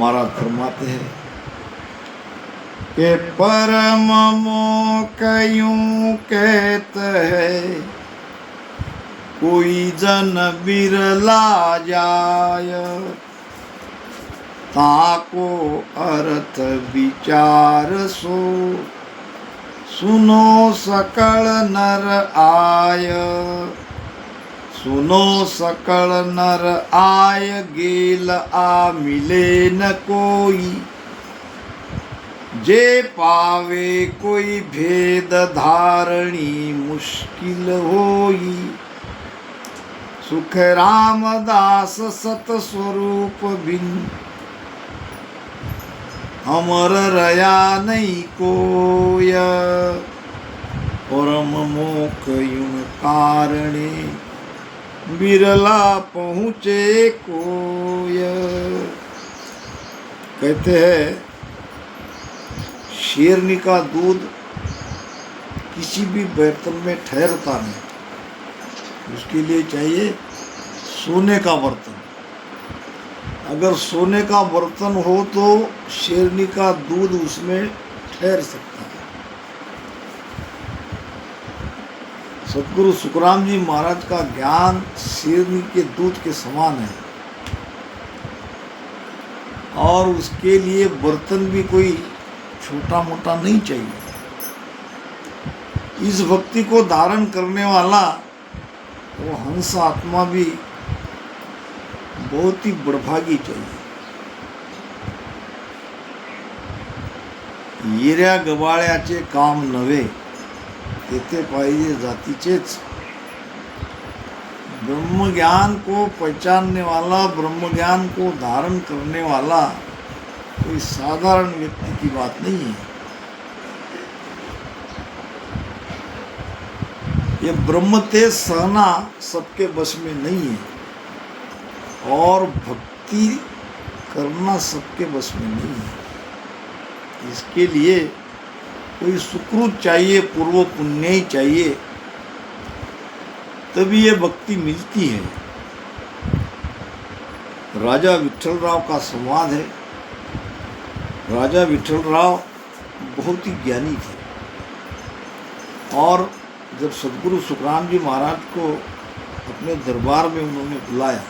महाराज फरमाते हैं कि परम मोक्ष यूं कहत है, कोई जन बिरला जाय, ताको अर्थ विचार सो, सुनो सकल नर आय। सुनो सकल नर आय, गेल आ मिले न कोई, जे पावे कोई भेद धारणी मुश्किल होई। सुख रामदास सत स्वरूप बिन, अमर रया नहीं कोय। परम मोक्ष यूं कारणे, बिरला पहुँचे कोय। कहते हैं शेरनी का दूध किसी भी बर्तन में ठहरता नहीं, उसके लिए चाहिए सोने का बर्तन। अगर सोने का बर्तन हो तो शेरनी का दूध उसमें ठहर सकता है। सतगुरु सुखराम जी महाराज का ज्ञान शेरनी के दूध के समान है, और उसके लिए बर्तन भी कोई छोटा मोटा नहीं चाहिए। इस भक्ति को धारण करने वाला वो हंस आत्मा भी बहुत ही बड़भागी चाहिए। येऱ्या गबाळ्याचे काम नव्हे, तेथे पाहिजे जातीचेच। ब्रह्मज्ञान को पहचानने वाला, ब्रह्मज्ञान को धारण करने वाला कोई साधारण व्यक्ति की बात नहीं है। ये ब्रह्म तेज सहना सबके बस में नहीं है, और भक्ति करना सबके बस में नहीं है। इसके लिए कोई सुकृत चाहिए, पूर्व पुण्य ही चाहिए, तभी ये भक्ति मिलती है। राजा विठलराव का संवाद है। राजा विठलराव बहुत ही ज्ञानी थे, और जब सद्गुरु सुखराम जी महाराज को अपने दरबार में उन्होंने बुलाया,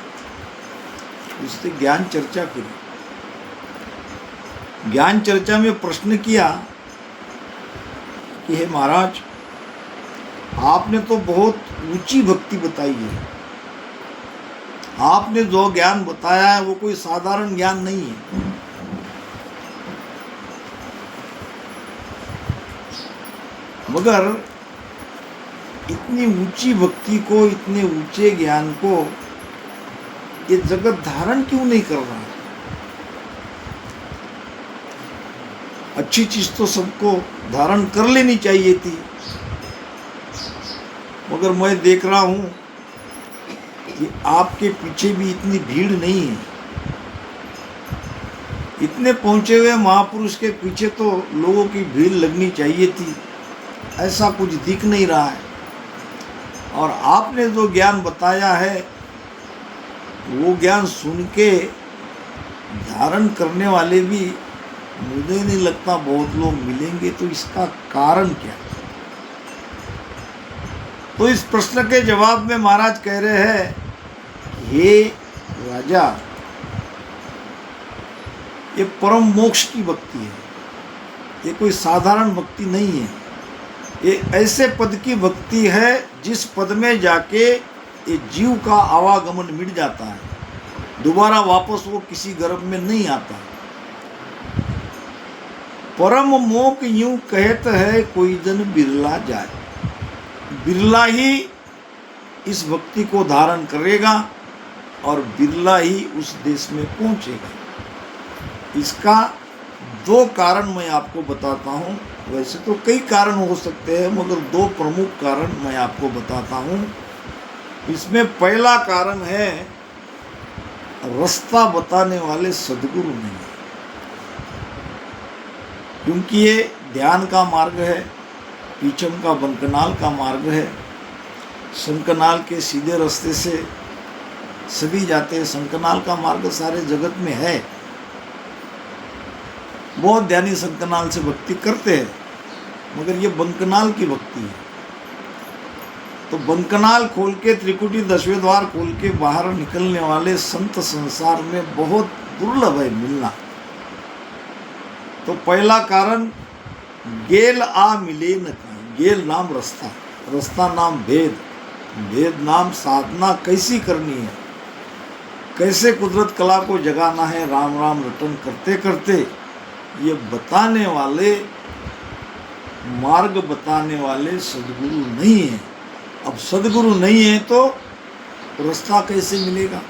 उससे ज्ञान चर्चा करी। ज्ञान चर्चा में प्रश्न किया कि हे महाराज, आपने तो बहुत ऊंची भक्ति बताई है, आपने जो ज्ञान बताया है वो कोई साधारण ज्ञान नहीं है। मगर इतनी ऊंची भक्ति को, इतने ऊंचे ज्ञान को ये जगत धारण क्यों नहीं कर रहा? अच्छी चीज तो सबको धारण कर लेनी चाहिए थी, मगर मैं देख रहा हूं कि आपके पीछे भी इतनी भीड़ नहीं है। इतने पहुंचे हुए महापुरुष के पीछे तो लोगों की भीड़ लगनी चाहिए थी, ऐसा कुछ दिख नहीं रहा है। और आपने जो ज्ञान बताया है वो ज्ञान सुन के धारण करने वाले भी मुझे नहीं लगता बहुत लोग मिलेंगे, तो इसका कारण क्या? तो इस प्रश्न के जवाब में महाराज कह रहे हैं, हे राजा, ये परम मोक्ष की भक्ति है, ये कोई साधारण भक्ति नहीं है। ये ऐसे पद की भक्ति है जिस पद में जाके ये जीव का आवागमन मिट जाता है, दोबारा वापस वो किसी गर्भ में नहीं आता। परम मोक्ष यूं कहत है, कोई जन बिरला जाए। बिरला ही इस भक्ति को धारण करेगा और बिरला ही उस देश में पहुंचेगा। इसका दो कारण मैं आपको बताता हूँ। वैसे तो कई कारण हो सकते हैं, मगर दो प्रमुख कारण मैं आपको बताता हूँ। इसमें पहला कारण है, रास्ता बताने वाले सद्गुरु नहीं, क्योंकि ये ध्यान का मार्ग है, पीछम का बंकनाल का मार्ग है। शंकनाल के सीधे रास्ते से सभी जाते हैं, शंकनाल का मार्ग सारे जगत में है, बहुत ध्यानी संकनाल से भक्ति करते हैं, मगर ये बंकनाल की भक्ति है। तो बंकनाल खोल के, त्रिकुटी 10वें द्वार खोल के बाहर निकलने वाले संत संसार में बहुत दुर्लभ है मिलना। तो पहला कारण, गेल आ मिले न कहीं। गेल नाम रास्ता, रास्ता नाम भेद, भेद नाम साधना कैसी करनी है, कैसे कुदरत कला को जगाना है राम राम रटन करते करते, ये बताने वाले, मार्ग बताने वाले सदगुरु नहीं है। अब सदगुरु नहीं है तो रास्ता कैसे मिलेगा?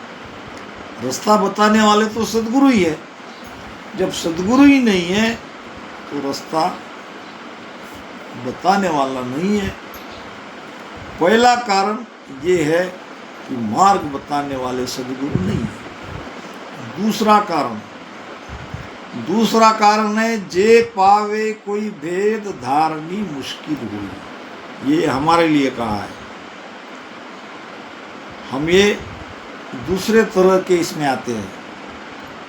रास्ता बताने वाले तो सदगुरु ही है। जब सदगुरु ही नहीं है तो रास्ता बताने वाला नहीं है। पहला कारण ये है कि मार्ग बताने वाले सदगुरु नहीं है। दूसरा कारण है, जे पावे कोई भेद धारनी मुश्किल हुई। ये हमारे लिए कहा है। हम ये दूसरे तरह के इसमें आते हैं,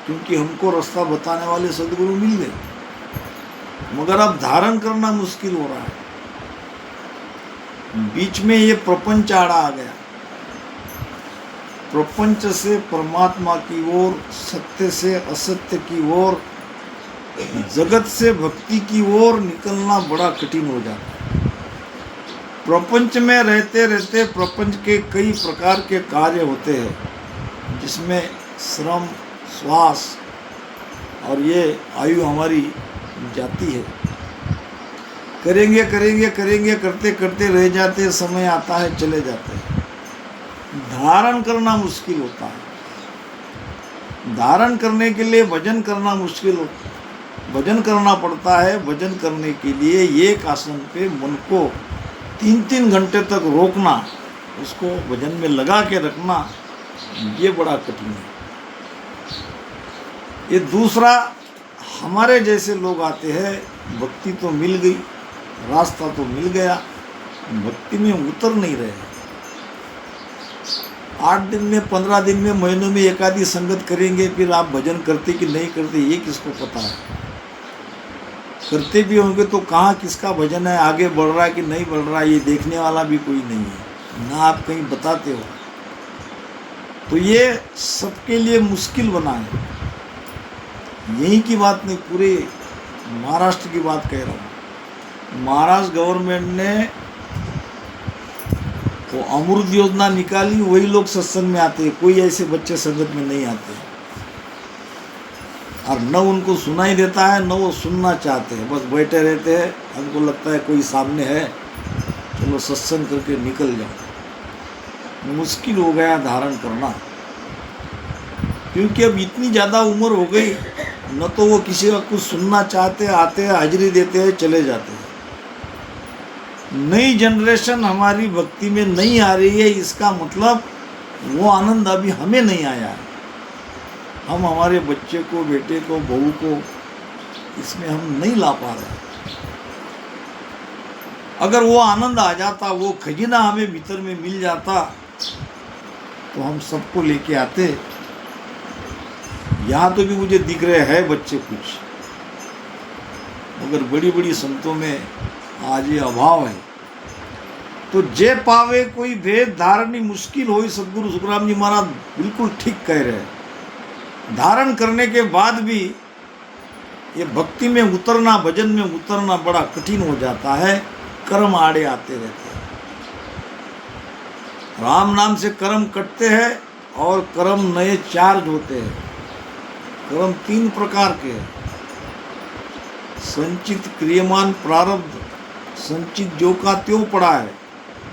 क्योंकि हमको रास्ता बताने वाले सदगुरु मिल गए, मगर अब धारण करना मुश्किल हो रहा है। बीच में ये प्रपंच आड़ा आ गया। प्रपंच से परमात्मा की ओर, सत्य से असत्य की ओर, जगत से भक्ति की ओर निकलना बड़ा कठिन हो जाता है। प्रपंच में रहते रहते प्रपंच के कई प्रकार के कार्य होते हैं, जिसमें श्रम, श्वास और ये आयु हमारी जाती है। करेंगे करेंगे करेंगे करते करते रह जाते, समय आता है चले जाते हैं। धारण करना मुश्किल होता है। धारण करने के लिए भजन करना मुश्किल होता है, भजन करना पड़ता है। भजन करने के लिए एक आसन पे मन को 3-3 घंटे तक रोकना, उसको भजन में लगा के रखना, ये बड़ा कठिन है। ये दूसरा, हमारे जैसे लोग आते हैं, भक्ति तो मिल गई, रास्ता तो मिल गया, भक्ति में उतर नहीं रहे। 8 दिन में, 15 दिन में, महीनों में एक आधी संगत करेंगे, फिर आप भजन करते कि नहीं करते ये किसको पता है? करते भी होंगे तो कहाँ किसका भजन है, आगे बढ़ रहा है कि नहीं बढ़ रहा है, ये देखने वाला भी कोई नहीं है, ना आप कहीं बताते हो। तो ये सबके लिए मुश्किल बना है। यहीं की बात नहीं, पूरे महाराष्ट्र की बात कह रहा हूँ। महाराष्ट्र गवर्नमेंट ने वो अमृत योजना निकाली, वही लोग सत्संग में आते हैं, कोई ऐसे बच्चे संगत में नहीं आते, और न उनको सुनाई देता है, न वो सुनना चाहते हैं, बस बैठे रहते हैं। हमको लगता है कोई सामने है, चलो सत्संग करके निकल जाओ। मुश्किल हो गया धारण करना, क्योंकि अब इतनी ज़्यादा उम्र हो गई, न तो वो किसी का कुछ सुनना चाहते, आते हैं, हाजिरी देते हैं, चले जाते हैं। नई जनरेशन हमारी भक्ति में नहीं आ रही है, इसका मतलब वो आनंद अभी हमें नहीं आया है। हम हमारे बच्चे को, बेटे को, बहू को इसमें हम नहीं ला पा रहे। अगर वो आनंद आ जाता, वो खजीना हमें भीतर में मिल जाता, तो हम सबको लेके आते। यहाँ तो भी मुझे दिख रहे हैं बच्चे कुछ, मगर बड़ी बड़ी संतों में आज ये अभाव है। तो जे पावे कोई भेद धारणी मुश्किल होई, सदगुरु सुखराम जी महाराज बिल्कुल ठीक कह रहे हैं। धारण करने के बाद भी ये भक्ति में उतरना, भजन में उतरना बड़ा कठिन हो जाता है। कर्म आड़े आते रहते हैं। राम नाम से कर्म कटते हैं और कर्म नए चार्ज होते हैं। कर्म 3 प्रकार के हैं। संचित, क्रियमान, प्रारब्ध। संचित जो का त्यों पड़ा है,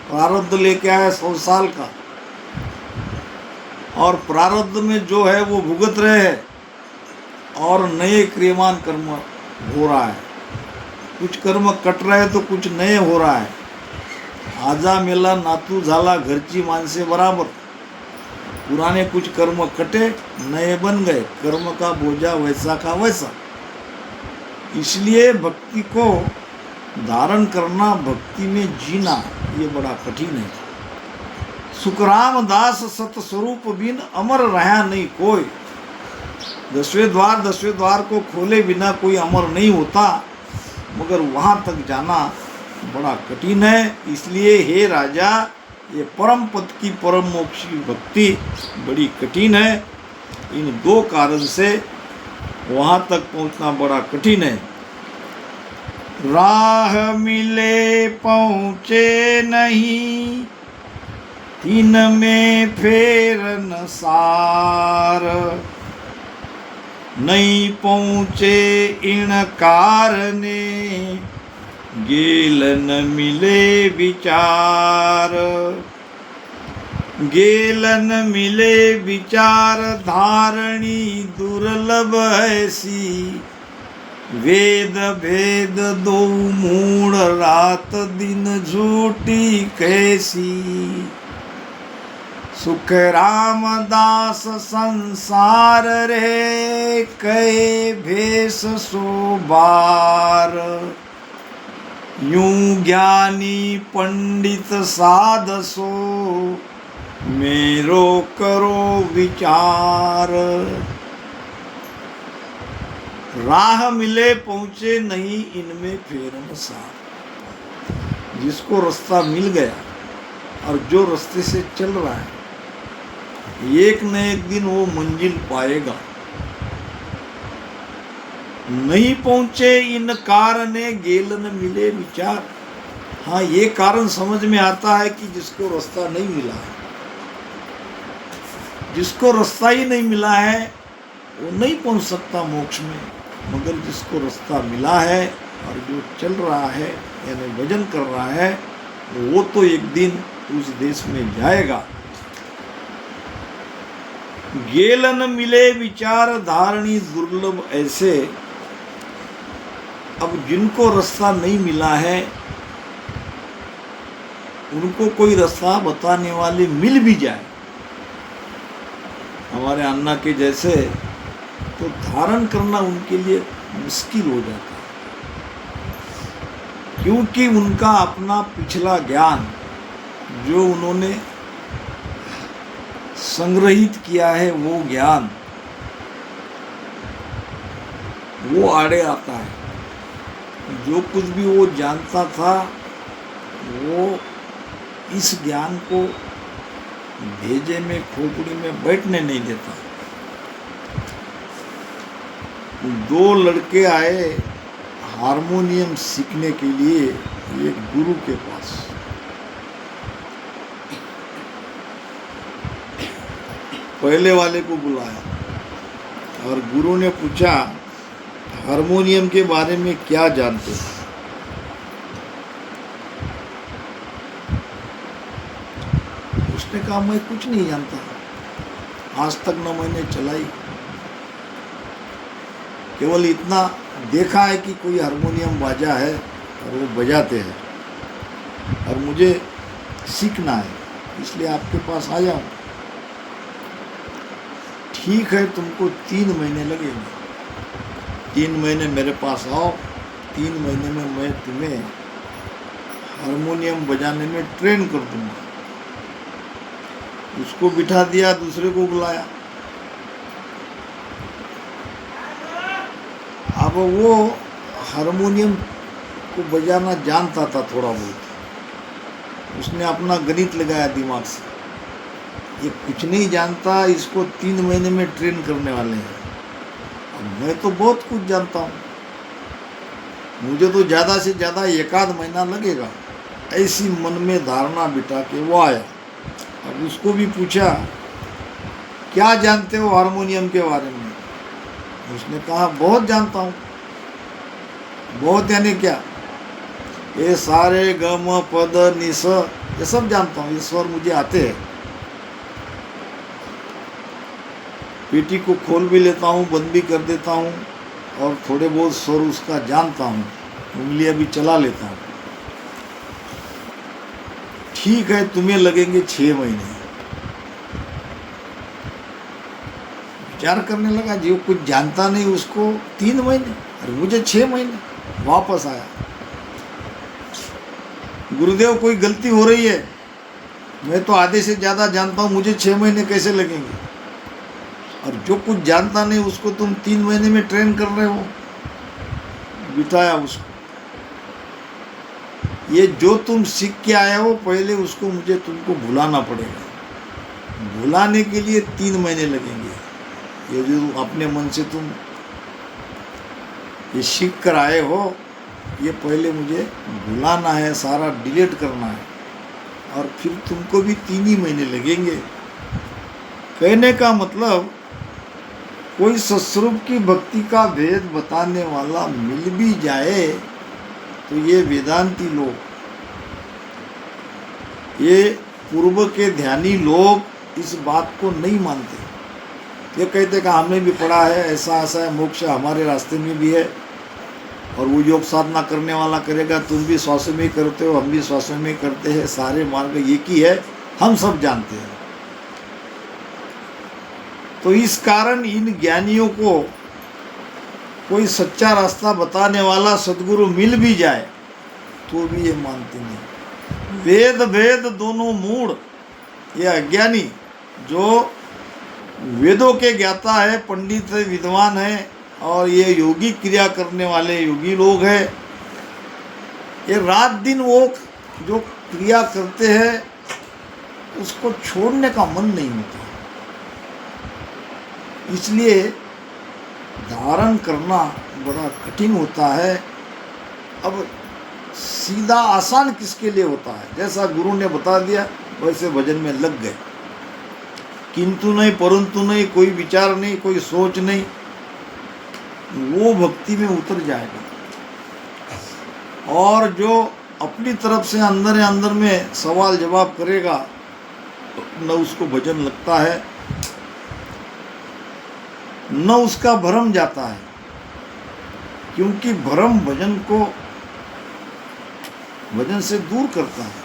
प्रारब्ध लेके आया 100 साल का, और प्रारब्ध में जो है वो भुगत रहे हैं, और नए क्रियमान कर्म हो रहा है। कुछ कर्म कट रहे तो कुछ नए हो रहा है। आजा मेला नातू झाला घरची माणसे बराबर। पुराने कुछ कर्म कटे, नए बन गए, कर्म का बोझा वैसा का वैसा। इसलिए भक्ति को धारण करना, भक्ति में जीना, ये बड़ा कठिन है। सुखराम दास सत स्वरूप बिन अमर रहा नहीं कोई। 10वें द्वार को खोले बिना कोई अमर नहीं होता, मगर वहाँ तक जाना बड़ा कठिन है। इसलिए हे राजा, ये परम पद की परम मोक्ष की भक्ति बड़ी कठिन है। इन 2 कारण से वहाँ तक पहुँचना बड़ा कठिन है। राह मिले पहुँचे नहीं, 3 में फेरन सार। नहीं पहुँचे इन कारणे, गेल न मिले विचार। गेल न मिले विचार, धारणी दुर्लभ ऐसी। वेद भेद 2 मूढ़, रात दिन झूठी कैसी। सुख रामदास संसार रे, कहे भेष सो बार। यूं ज्ञानी पंडित साधसो, मेरो करो विचार। राह मिले पहुँचे नहीं, इनमें फेरन सार। जिसको रास्ता मिल गया और जो रास्ते से चल रहा है, एक न एक दिन वो मंजिल पाएगा। नहीं पहुँचे इन कारणे, गेल न मिले विचार। हाँ, ये कारण समझ में आता है कि जिसको रास्ता नहीं मिला है, जिसको रास्ता ही नहीं मिला है, वो नहीं पहुँच सकता मोक्ष में। मगर जिसको रास्ता मिला है और जो चल रहा है, यानी भजन कर रहा है, वो तो एक दिन उस देश में जाएगा। गेल न मिले विचार, धारणी दुर्लभ ऐसे। अब जिनको रास्ता नहीं मिला है, उनको कोई रास्ता बताने वाले मिल भी जाए, हमारे अन्ना के जैसे, तो धारण करना उनके लिए मुश्किल हो जाता है। क्योंकि उनका अपना पिछला ज्ञान जो उन्होंने संग्रहित किया है, वो ज्ञान वो आड़े आता है। जो कुछ भी वो जानता था, वो इस ज्ञान को भेजे में, खोपड़ी में बैठने नहीं देता। 2 लड़के आए हारमोनियम सीखने के लिए एक गुरु के पास। पहले वाले को बुलाया और गुरु ने पूछा, हारमोनियम के बारे में क्या जानते हैं? उसने कहा, मैं कुछ नहीं जानता, आज तक न मैंने चलाई, केवल इतना देखा है कि कोई हारमोनियम बाजा है और वो बजाते हैं, और मुझे सीखना है, इसलिए आपके पास आया हूँ। ठीक है, तुमको 3 महीने लगेंगे। 3 महीने मेरे पास आओ, 3 महीने में मैं तुम्हें हारमोनियम बजाने में ट्रेन कर दूंगा। उसको बिठा दिया, दूसरे को बुलाया। अब वो हारमोनियम को बजाना जानता था थोड़ा बहुत। उसने अपना गणित लगाया दिमाग से, ये कुछ नहीं जानता, इसको 3 महीने में ट्रेन करने वाले हैं। अब मैं तो बहुत कुछ जानता हूँ, मुझे तो ज़्यादा से ज़्यादा 1 महीना लगेगा। ऐसी मन में धारणा बिठा के वो आया। अब उसको भी पूछा, क्या जानते हो हारमोनियम के बारे में? उसने कहा, बहुत जानता हूँ। बहुत यानी क्या? ये सारे ग म पद नि स, ये सब जानता हूँ, ये स्वर मुझे आते हैं। पेटी को खोल भी लेता हूँ, बंद भी कर देता हूँ, और थोड़े बहुत स्वर उसका जानता हूँ, उंगलियां भी चला लेता हूँ। ठीक है, तुम्हें लगेंगे 6 महीने। विचार करने लगा, जो कुछ जानता नहीं उसको 3 महीने और मुझे 6 महीने। वापस आया, गुरुदेव कोई गलती हो रही है, मैं तो आधे से ज़्यादा जानता हूँ, मुझे 6 महीने कैसे लगेंगे? और जो कुछ जानता नहीं उसको तुम 3 महीने में ट्रेन कर रहे हो, बिठाया उसको। ये जो तुम सीख के आए हो पहले उसको मुझे तुमको भुलाना पड़ेगा। भुलाने के लिए 3 महीने लगेंगे। ये जो अपने मन से तुम ये सीख कर आए हो, ये पहले मुझे भुलाना है, सारा डिलीट करना है, और फिर तुमको भी 3 ही महीने लगेंगे। कहने का मतलब कोई सत्स्वरूप की भक्ति का भेद बताने वाला मिल भी जाए तो ये वेदांती लोग, ये पूर्व के ध्यानी लोग इस बात को नहीं मानते। ये कहते कि हमने भी पढ़ा है, ऐसा ऐसा है, मोक्ष हमारे रास्ते में भी है, और वो योग साधना करने वाला करेगा, तुम भी श्वास में करते हो, हम भी श्वास में करते हैं, सारे मार्ग एक ही है, हम सब जानते हैं। तो इस कारण इन ज्ञानियों को कोई सच्चा रास्ता बताने वाला सद्गुरु मिल भी जाए तो भी ये मानते नहीं। वेद भेद दोनों मूढ़, ये अज्ञानी जो वेदों के ज्ञाता है, पंडित है, विद्वान है, और ये योगी क्रिया करने वाले योगी लोग हैं, ये रात दिन वो जो क्रिया करते हैं उसको छोड़ने का मन नहीं होता, इसलिए धारण करना बड़ा कठिन होता है। अब सीधा आसान किसके लिए होता है? जैसा गुरु ने बता दिया वैसे भजन में लग गए, किंतु नहीं परंतु नहीं, कोई विचार नहीं, कोई सोच नहीं, वो भक्ति में उतर जाएगा। और जो अपनी तरफ से अंदर में सवाल जवाब करेगा न उसको भजन लगता है, न उसका भ्रम जाता है, क्योंकि भ्रम भजन से दूर करता है।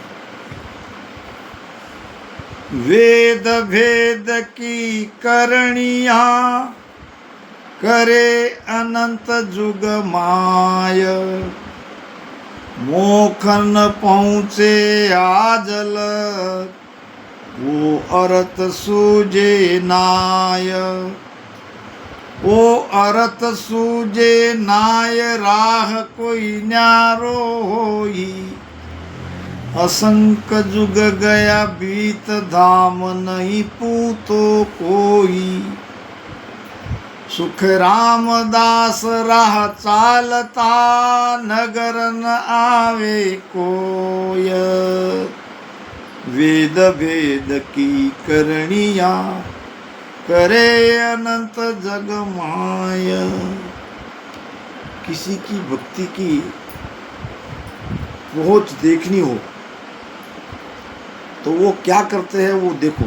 वेद भेद की करणिया करे अनंत जुग माय, मोखन पहुँचे आजल वो अरत सूझे नाय। वो अरत सूझे नाय राह कोई न्यारो होई, असंक जुग गया बीत धाम नहीं पूतो कोई। सुख रामदास राह चालता नगर न आवे कोय, वेद भेद की करणिया करे अनंत जग माया। किसी की भक्ति की पहुंच देखनी हो तो वो क्या करते हैं वो देखो,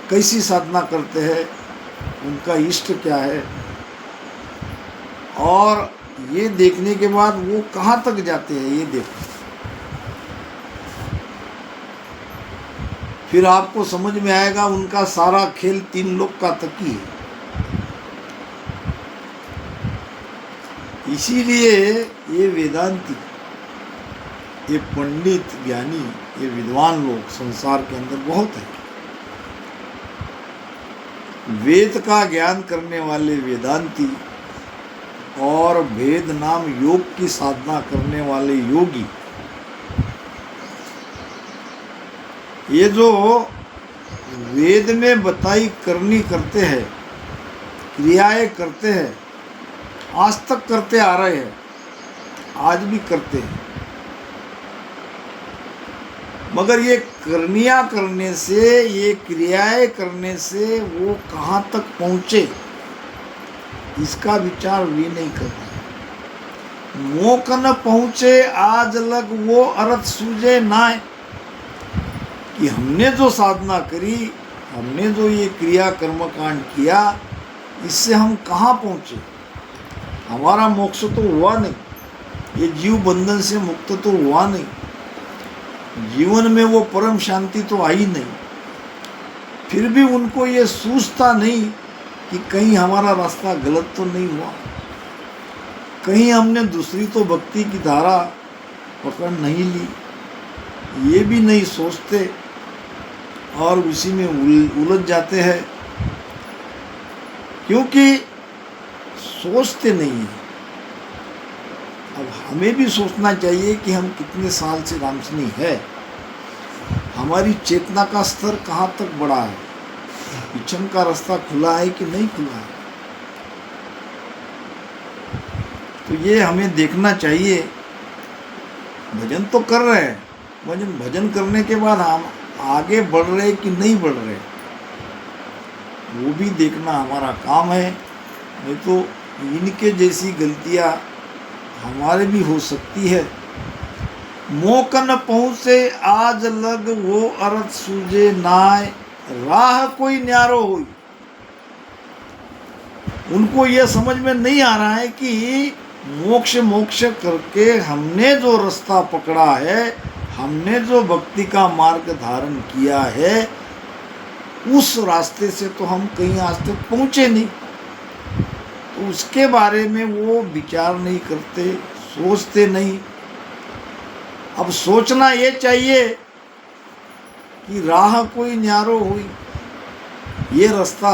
कैसी साधना करते हैं, उनका इष्ट क्या है, और ये देखने के बाद वो कहाँ तक जाते हैं ये देखो। फिर आपको समझ में आएगा उनका सारा खेल 3 लोक का तकी है। इसीलिए ये वेदांती, ये पंडित ज्ञानी, ये विद्वान लोग संसार के अंदर बहुत है। वेद का ज्ञान करने वाले वेदांती और भेद नाम योग की साधना करने वाले योगी, ये जो वेद में बताई करनी करते हैं, क्रियाएं करते हैं, आज तक करते आ रहे हैं, आज भी करते हैं, मगर ये करनिया करने से, ये क्रियाएं करने से वो कहाँ तक पहुँचे इसका विचार वे नहीं कर रहे। मोक न पहुँचे आज लग वो अरथ सूझे नाय, कि हमने जो साधना करी, हमने जो ये क्रिया कर्मकांड किया, इससे हम कहाँ पहुँचे, हमारा मोक्ष तो हुआ नहीं, ये जीव बंधन से मुक्त तो हुआ नहीं, जीवन में वो परम शांति तो आई नहीं। फिर भी उनको ये सूझता नहीं कि कहीं हमारा रास्ता गलत तो नहीं हुआ, कहीं हमने दूसरी तो भक्ति की धारा पकड़ नहीं ली, ये भी नहीं सोचते। और उसी में उलझ जाते हैं, क्योंकि सोचते नहीं हैं। अब हमें भी सोचना चाहिए कि हम कितने साल से रामसनी है, हमारी चेतना का स्तर कहाँ तक बढ़ा है, पीछम का रास्ता खुला है कि नहीं खुला है। तो ये हमें देखना चाहिए। भजन तो कर रहे हैं, भजन करने के बाद हम आगे बढ़ रहे कि नहीं बढ़ रहे, वो भी देखना हमारा काम है। नहीं तो इनके जैसी गलतियां हमारे भी हो सकती है। मौका न पहुँचे आज लग वो अर्थ सूझे नाय, राह कोई न्यारो हुई। उनको यह समझ में नहीं आ रहा है कि मोक्ष करके हमने जो रास्ता पकड़ा है, हमने जो भक्ति का मार्ग धारण किया है, उस रास्ते से तो हम कहीं आज तक पहुँचे नहीं। तो उसके बारे में वो विचार नहीं करते, सोचते नहीं। अब सोचना ये चाहिए कि राह कोई न्यारो हुई, ये रास्ता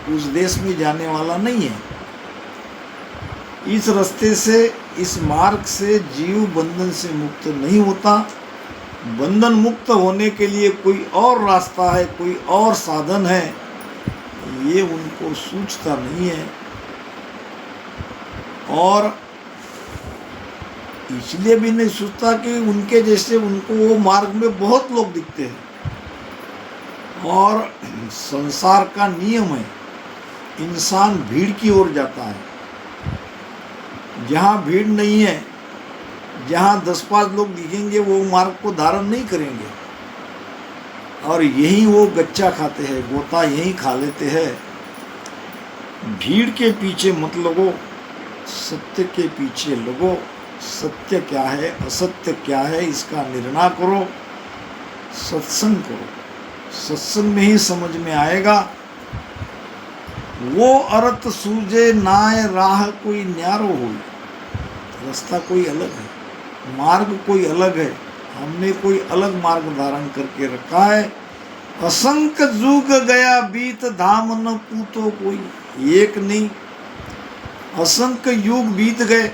उस देश में जाने वाला नहीं है। इस रास्ते से, इस मार्ग से जीव बंधन से मुक्त नहीं होता। बंधन मुक्त होने के लिए कोई और रास्ता है, कोई और साधन है, ये उनको सूझता नहीं है। और इसलिए भी नहीं सोचता कि उनके जैसे उनको वो मार्ग में बहुत लोग दिखते हैं। और संसार का नियम है, इंसान भीड़ की ओर जाता है। जहाँ भीड़ नहीं है, जहाँ 10-5 लोग दिखेंगे, वो मार्ग को धारण नहीं करेंगे। और यही वो गच्चा खाते हैं, गोता यही खा लेते हैं। भीड़ के पीछे मत लगो, सत्य के पीछे लगो। सत्य क्या है, असत्य क्या है, इसका निर्णय करो, सत्संग करो। सत्संग में ही समझ में आएगा। वो अर्थ सूझे नाय, राह कोई न्यारो हुई। रास्ता कोई अलग है, मार्ग कोई अलग है, हमने कोई अलग मार्ग धारण करके रखा है। असंख्य जुग गया बीत, धाम न पूतो कोई। एक नहीं, असंख्य युग बीत गए।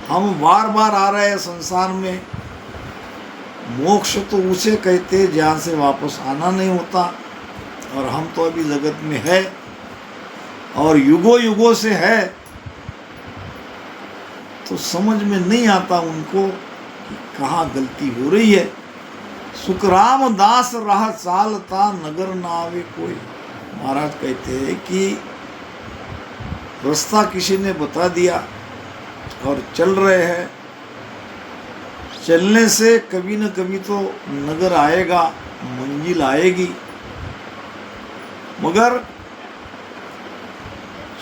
हम बार बार आ रहे हैं संसार में। मोक्ष तो उसे कहते हैं जहाँ से वापस आना नहीं होता, और हम तो अभी जगत में है और युगों युगों से है। तो समझ में नहीं आता उनको कि कहाँ गलती हो रही है। सुखराम दास राह चालता, नगर न आवे कोई। महाराज कहते हैं कि रास्ता किसी ने बता दिया और चल रहे हैं। चलने से कभी न कभी तो नगर आएगा, मंजिल आएगी। मगर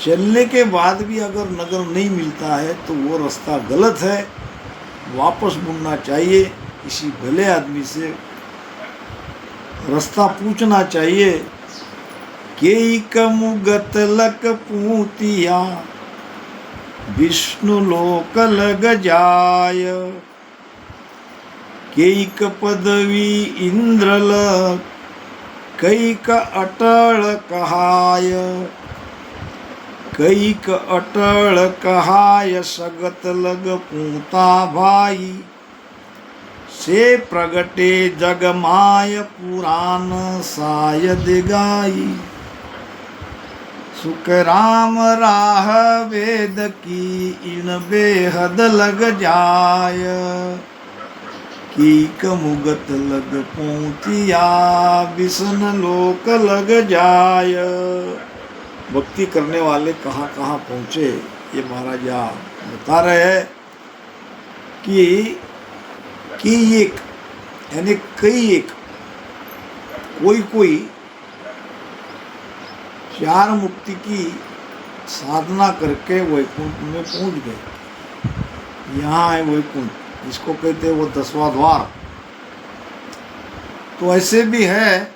चलने के बाद भी अगर नगर नहीं मिलता है तो वो रास्ता गलत है, वापस मुड़ना चाहिए। किसी भले आदमी से रास्ता पूछना चाहिए। केई कमुगत लक पूतिया, विष्णु लोक लग जाय। केई क पदवी इंद्र लक, कई क अटल कहाय। कई क अटल कहाय, सगत लग पूता भाई। से प्रगटे जग माय, पुराण सायद गाई। सुख राम राह वेद की, इन बेहद लग जाय। की कमुगत लग पहुँचिया, विष्णु लोक लग जाय। भक्ति करने वाले कहाँ कहाँ पहुँचे, ये महाराज यहाँ बता रहे हैं कि एक यानी कई एक, कोई चार मुक्ति की साधना करके वैकुंठ में पहुंच गए। यहाँ है वैकुंठ, इसको कहते हैं वो 10वां द्वार। तो ऐसे भी है,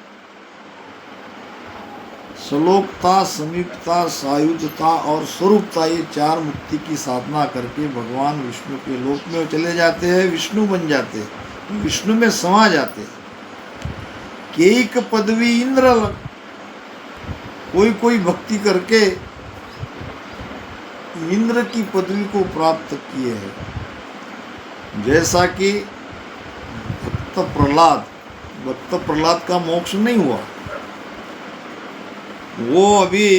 श्लोकता, समीपता, सायुजता और स्वरूपता, ये 4 मुक्ति की साधना करके भगवान विष्णु के लोक में चले जाते हैं, विष्णु बन जाते हैं, विष्णु में समा जाते हैं। केक पदवी इंद्र लग। कोई कोई भक्ति करके इंद्र की पदवी को प्राप्त किए हैं। जैसा कि भक्त प्रहलाद का मोक्ष नहीं हुआ, वो अभी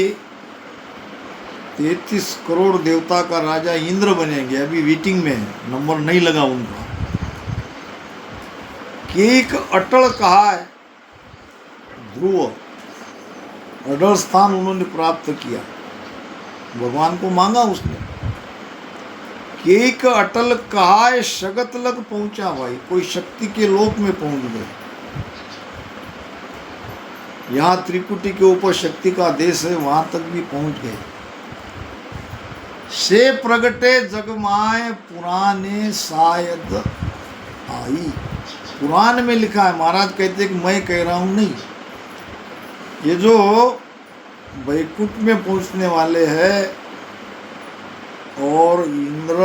33 करोड़ देवता का राजा इंद्र बनेंगे, अभी वेटिंग में है, नंबर नहीं लगा उनका। केक अटल कहा है, ध्रुव अटल स्थान उन्होंने प्राप्त किया, भगवान को मांगा उसने। केक अटल कहा है, शगत लग पहुंचा भाई, कोई शक्ति के लोक में पहुंच गए। यहां त्रिकुटी के ऊपर शक्ति का देश है, वहां तक भी पहुंच गए। से प्रगटे जगमाए पुराने शायद आई। पुराण में लिखा है, महाराज कहते कि मैं कह रहा हूं नहीं। ये जो वैकुंठ में पहुंचने वाले हैं और इंद्र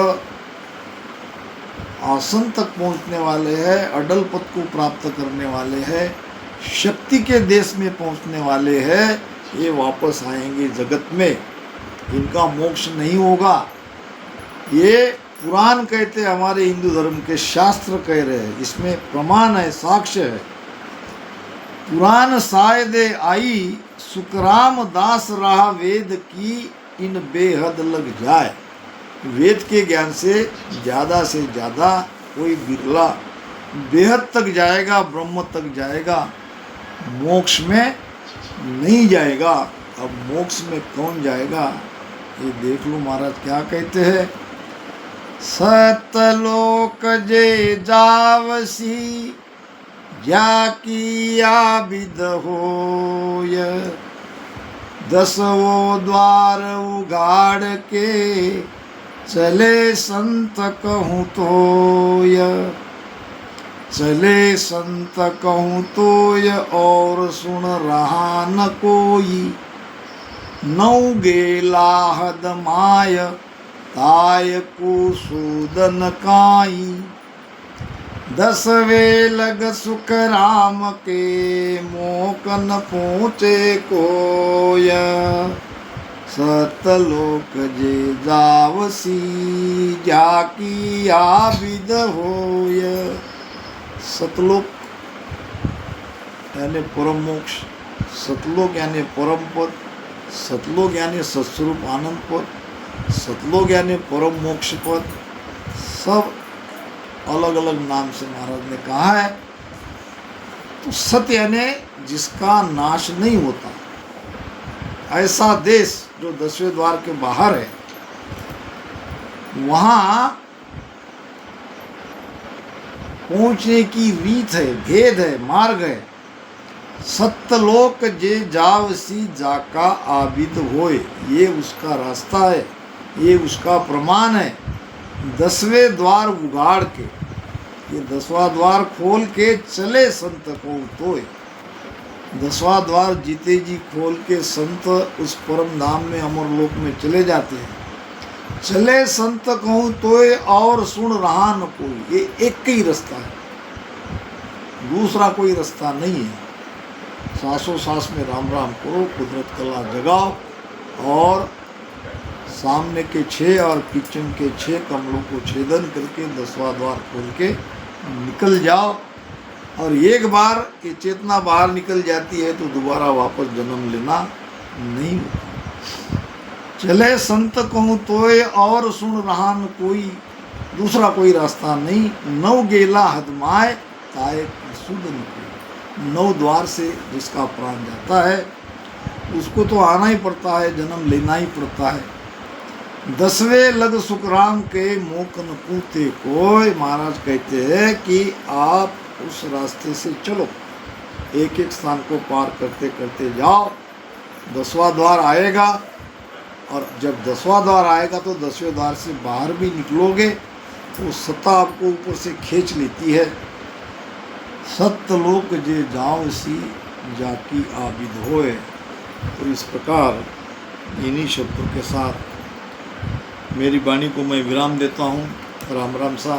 आसन तक पहुंचने वाले हैं, अडल पद को प्राप्त करने वाले हैं, शक्ति के देश में पहुंचने वाले हैं, ये वापस आएंगे जगत में, इनका मोक्ष नहीं होगा। ये पुराण कहते, हमारे हिंदू धर्म के शास्त्र कह रहे हैं, इसमें प्रमाण है, साक्ष्य है। पुराण शायद आई, सुखराम दास रहा वेद की इन बेहद लग जाए। वेद के ज्ञान से ज़्यादा कोई बिरला बेहद तक जाएगा, ब्रह्म तक जाएगा, मोक्ष में नहीं जाएगा। अब मोक्ष में कौन जाएगा, ये देख लो महाराज क्या कहते हैं। सतलोक जे जावसी जाकी आबिद होय, 10वो द्वार उगाड़ के चले संत कहूँ तोय। चले संत कहूँ तोय और सुन रहा न कोई। 9 गेला हद माय ताय को सूदन काई। 10वें लग सुख राम के मोकन पहुँचे कोय। सतलोक जे जावसी जाकी आबिद होय। सतलोक यानी परम मोक्ष, सतलोक यानी परम पद, सतलोक यानी सत्स्वरूप आनंद पद, सतलोक यानी परम मोक्ष पद, सब अलग अलग नाम से महाराज ने कहा है। तो सत्य यानी जिसका नाश नहीं होता, ऐसा देश जो 10वें द्वार के बाहर है, वहां पहुंचने की रीत है, भेद है, मार्ग है। सत्यलोक जे जावसी जाका आबिद होए, ये उसका रास्ता है, ये उसका प्रमाण है। 10वें द्वार उगाड़ के, ये 10वां द्वार खोल के चले संत को तोय। 10वां द्वार जीते जी खोल के संत उस परम धाम में, अमर लोक में चले जाते हैं। चले संत कहूँ तोय और सुन रहा न कोई, ये एक ही रास्ता है, दूसरा कोई रास्ता नहीं है। सांसों सांस में राम राम करो, कुदरत कला जगाओ और सामने के 6 और किचन के 6 कमलों को छेदन करके 10वां द्वार खोल के निकल जाओ। और एक बार ये चेतना बाहर निकल जाती है तो दोबारा वापस जन्म लेना नहीं होता। चले संत कहूँ तोय और सुन रहा न कोई, दूसरा कोई रास्ता नहीं। 9 गेला हदमाए ताए सुदन को, 9 द्वार से जिसका प्राण जाता है उसको तो आना ही पड़ता है, जन्म लेना ही पड़ता है। 10वें लग सुखराम के मोकन पूते कोय। महाराज कहते हैं कि आप उस रास्ते से चलो, एक एक स्थान को पार करते करते जाओ। 10वां द्वार आएगा और जब 10वां द्वार आएगा तो 10वें द्वार से बाहर भी निकलोगे तो सत्ता आपको ऊपर से खींच लेती है। सत्यलोक जे जाओ सी जाकी आबिद होए। तो इस प्रकार इन्हीं शब्दों के साथ मेरी वाणी को मैं विराम देता हूँ। राम राम सा।